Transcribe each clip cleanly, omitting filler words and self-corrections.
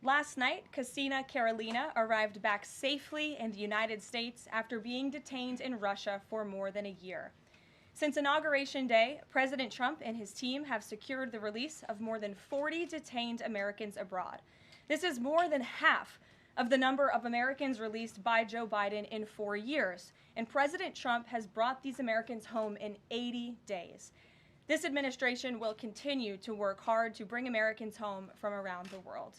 Last night, Ksenia Karelina arrived back safely in the United States after being detained in Russia for more than a year. Since Inauguration Day, President Trump and his team have secured the release of more than 40 detained Americans abroad. This is more than half of the number of Americans released by Joe Biden in 4 years, and President Trump has brought these Americans home in 80 days. This administration will continue to work hard to bring Americans home from around the world.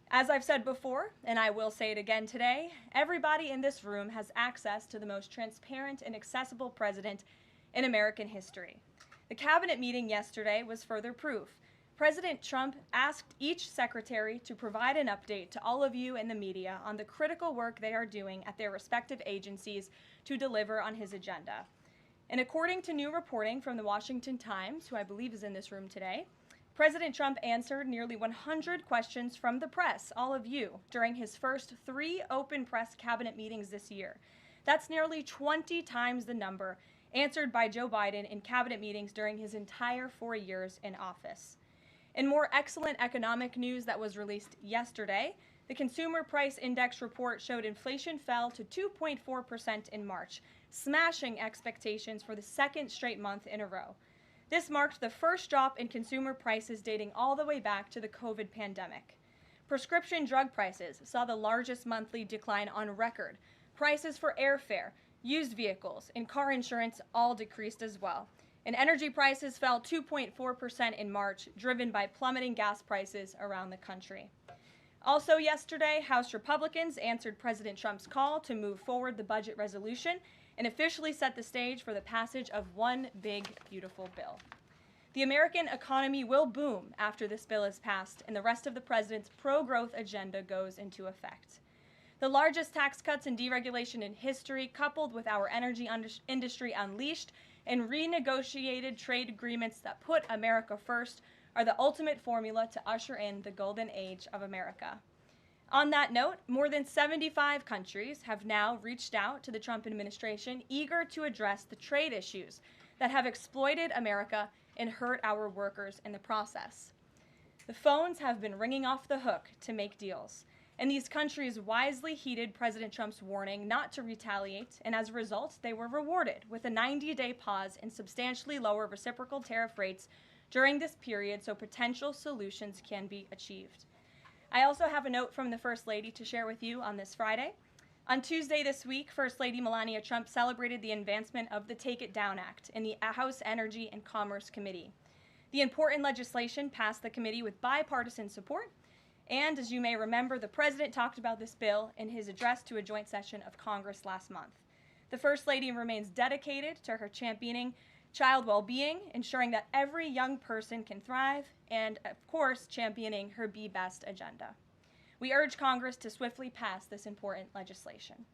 As I've said before, and I will say it again today, everybody in this room has access to the most transparent and accessible president in American history. The cabinet meeting yesterday was further proof. President Trump asked each secretary to provide an update to all of you in the media on the critical work they are doing at their respective agencies to deliver on his agenda. And according to new reporting from the Washington Times, who I believe is in this room today, President Trump answered nearly 100 questions from the press, all of you, during his first 3 open press cabinet meetings this year. That's nearly 20 times the number answered by Joe Biden in cabinet meetings during his entire 4 years in office. In more excellent economic news that was released yesterday, the Consumer Price Index report showed inflation fell to 2.4% in March, smashing expectations for the second straight month in a row. This marked the first drop in consumer prices dating all the way back to the COVID pandemic. Prescription drug prices saw the largest monthly decline on record. Prices for airfare, used vehicles, and car insurance all decreased as well. And energy prices fell 2.4% in March, driven by plummeting gas prices around the country. Also yesterday, House Republicans answered President Trump's call to move forward the budget resolution and officially set the stage for the passage of one big, beautiful bill. The American economy will boom after this bill is passed and the rest of the president's pro-growth agenda goes into effect. The largest tax cuts and deregulation in history, coupled with our energy industry unleashed and renegotiated trade agreements that put America first, are the ultimate formula to usher in the golden age of America. On that note, more than 75 countries have now reached out to the Trump administration, eager to address the trade issues that have exploited America and hurt our workers in the process. The phones have been ringing off the hook to make deals, and these countries wisely heeded President Trump's warning not to retaliate, and as a result, they were rewarded with a 90-day pause and substantially lower reciprocal tariff rates during this period so potential solutions can be achieved. I also have a note from the First Lady to share with you on this Friday. On Tuesday this week, First Lady Melania Trump celebrated the advancement of the Take It Down Act in the House Energy and Commerce Committee. The important legislation passed the committee with bipartisan support, and as you may remember, the President talked about this bill in his address to a joint session of Congress last month. The First Lady remains dedicated to her championing child well-being, ensuring that every young person can thrive, and of course, championing her Be Best agenda. We urge Congress to swiftly pass this important legislation.